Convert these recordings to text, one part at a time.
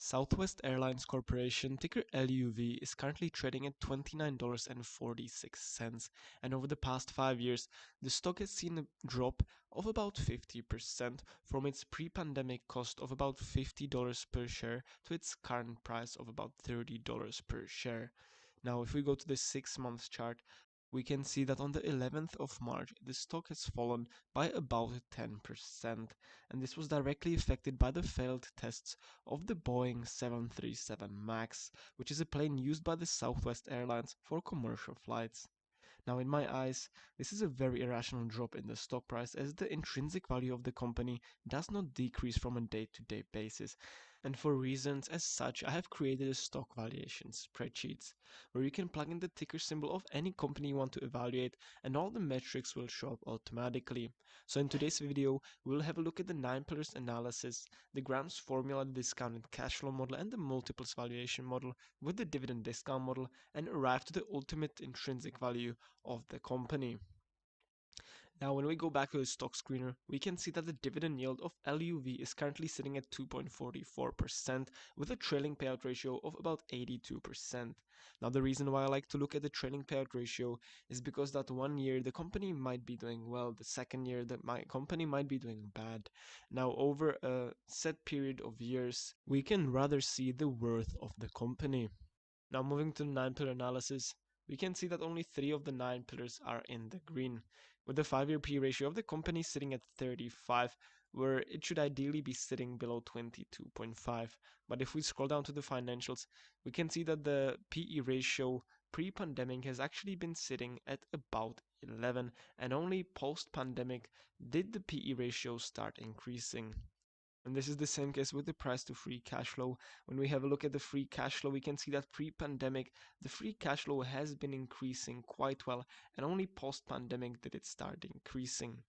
Southwest Airlines Corporation, ticker LUV, is currently trading at $29.46, and over the past 5 years, the stock has seen a drop of about 50% from its pre-pandemic cost of about $50 per share to its current price of about $30 per share. Now, if we go to the 6-month chart, we can see that on the 11th of March, the stock has fallen by about 10%, and this was directly affected by the failed tests of the Boeing 737 MAX, which is a plane used by the Southwest Airlines for commercial flights. Now, in my eyes, this is a very irrational drop in the stock price as the intrinsic value of the company does not decrease from a day-to-day basis. And for reasons as such, I have created a stock valuation spreadsheet where you can plug in the ticker symbol of any company you want to evaluate and all the metrics will show up automatically. So in today's video, we'll have a look at the 9 pillars analysis, the Graham's formula, the discounted cash flow model, and the multiples valuation model with the dividend discount model, and arrive to the ultimate intrinsic value of the company. Now, when we go back to the stock screener, we can see that the dividend yield of LUV is currently sitting at 2.44% with a trailing payout ratio of about 82%. Now, the reason why I like to look at the trailing payout ratio is because that one year the company might be doing well, the second year that my company might be doing bad. Now, over a set period of years, we can rather see the worth of the company. Now, moving to the 9 pillar analysis, we can see that only 3 of the 9 pillars are in the green, with the 5-year P ratio of the company sitting at 35, where it should ideally be sitting below 22.5. But if we scroll down to the financials, we can see that the PE ratio pre-pandemic has actually been sitting at about 11, and only post-pandemic did the PE ratio start increasing. And this is the same case with the price to free cash flow. When we have a look at the free cash flow, we can see that pre-pandemic, the free cash flow has been increasing quite well, and only post-pandemic did it start increasing.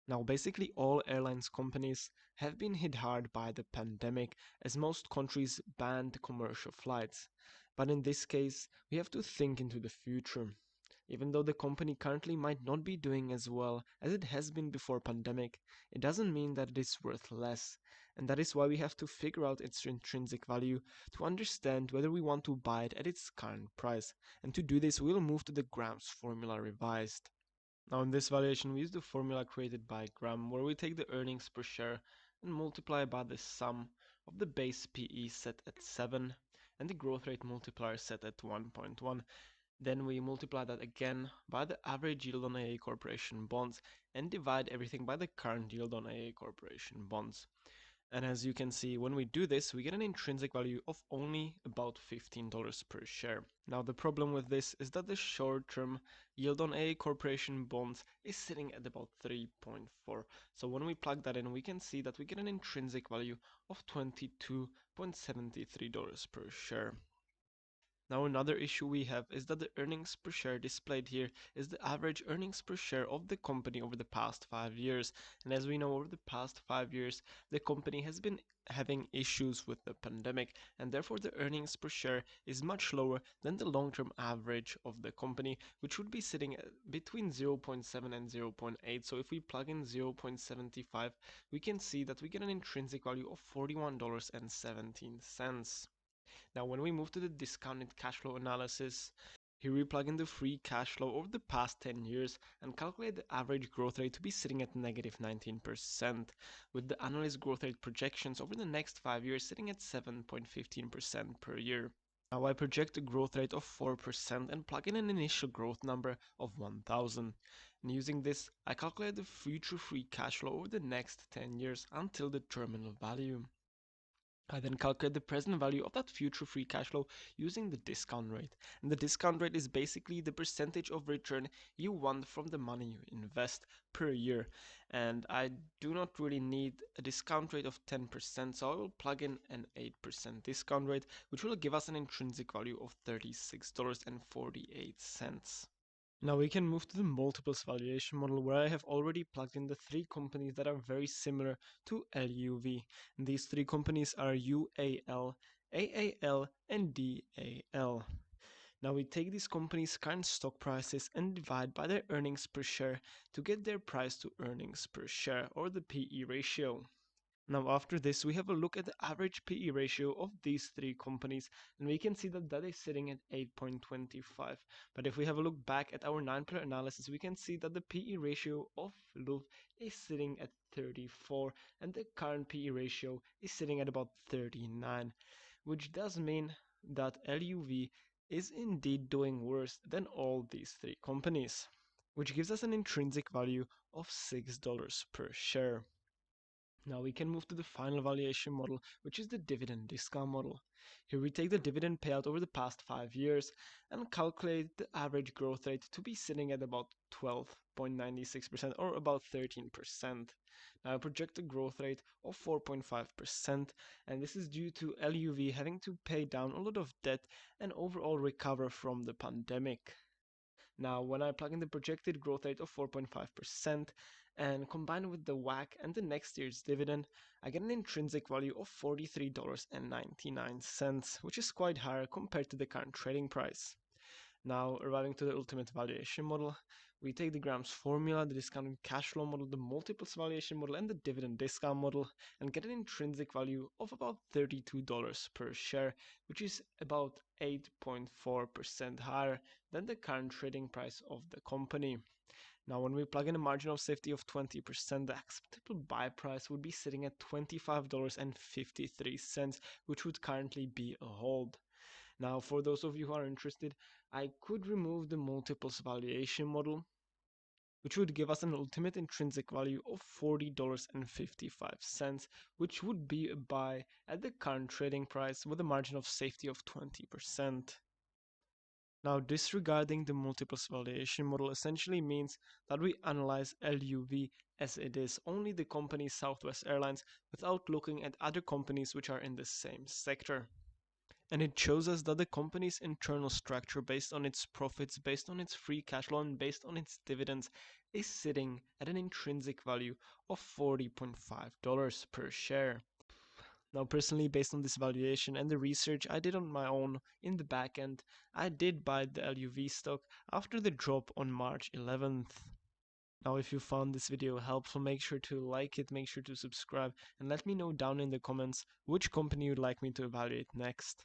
Now, basically all airlines companies have been hit hard by the pandemic as most countries banned commercial flights. But in this case, we have to think into the future. Even though the company currently might not be doing as well as it has been before pandemic, it doesn't mean that it is worth less. And that is why we have to figure out its intrinsic value to understand whether we want to buy it at its current price. And to do this, we'll move to the Graham's formula revised. Now in this valuation, we use the formula created by Graham, where we take the earnings per share and multiply by the sum of the base PE set at 7 and the growth rate multiplier set at 1.1. Then we multiply that again by the average yield on AA Corporation bonds and divide everything by the current yield on AA Corporation bonds. And as you can see, when we do this, we get an intrinsic value of only about $15 per share. Now the problem with this is that the short-term yield on AA Corporation bonds is sitting at about 3.4. So when we plug that in, we can see that we get an intrinsic value of $22.73 per share. Now another issue we have is that the earnings per share displayed here is the average earnings per share of the company over the past 5 years. And as we know, over the past 5 years, the company has been having issues with the pandemic, and therefore the earnings per share is much lower than the long-term average of the company, which would be sitting at between 0.7 and 0.8. So if we plug in 0.75, we can see that we get an intrinsic value of $41.17. Now, when we move to the discounted cash flow analysis, here we plug in the free cash flow over the past 10 years and calculate the average growth rate to be sitting at negative 19%, with the analyst growth rate projections over the next 5 years sitting at 7.15% per year. Now I project a growth rate of 4% and plug in an initial growth number of 1000. And using this, I calculate the future free cash flow over the next 10 years until the terminal value. I then calculate the present value of that future free cash flow using the discount rate. And the discount rate is basically the percentage of return you want from the money you invest per year. And I do not really need a discount rate of 10%, so I will plug in an 8% discount rate, which will give us an intrinsic value of $36.48. Now we can move to the multiples valuation model, where I have already plugged in the 3 companies that are very similar to LUV. And these 3 companies are UAL, AAL, and DAL. Now we take these companies' current stock prices and divide by their earnings per share to get their price to earnings per share, or the PE ratio. Now after this, we have a look at the average PE ratio of these three companies, and we can see that that is sitting at 8.25. But if we have a look back at our 9-pillar analysis, we can see that the PE ratio of LUV is sitting at 34, and the current PE ratio is sitting at about 39, which does mean that LUV is indeed doing worse than all these three companies, which gives us an intrinsic value of $6 per share. Now we can move to the final valuation model, which is the dividend discount model. Here we take the dividend payout over the past 5 years and calculate the average growth rate to be sitting at about 12.96% or about 13%. Now I project a growth rate of 4.5%, and this is due to LUV having to pay down a lot of debt and overall recover from the pandemic. Now, when I plug in the projected growth rate of 4.5% and combine with the WACC and the next year's dividend, I get an intrinsic value of $43.99, which is quite higher compared to the current trading price. Now, arriving to the ultimate valuation model, we take the Graham's formula, the discounted cash flow model, the multiples valuation model, and the dividend discount model, and get an intrinsic value of about $32 per share, which is about 8.4% higher than the current trading price of the company. Now, when we plug in a margin of safety of 20%, the acceptable buy price would be sitting at $25.53, which would currently be a hold. Now, for those of you who are interested, I could remove the multiples valuation model, which would give us an ultimate intrinsic value of $40.55, which would be a buy at the current trading price with a margin of safety of 20%. Now, disregarding the multiples valuation model essentially means that we analyze LUV as it is, only the company Southwest Airlines, without looking at other companies which are in the same sector. And it shows us that the company's internal structure, based on its profits, based on its free cash flow, and based on its dividends, is sitting at an intrinsic value of $40.5 per share. Now, personally, based on this valuation and the research I did on my own in the back end, I did buy the LUV stock after the drop on March 11th. Now, if you found this video helpful, make sure to like it, make sure to subscribe, and let me know down in the comments which company you'd like me to evaluate next.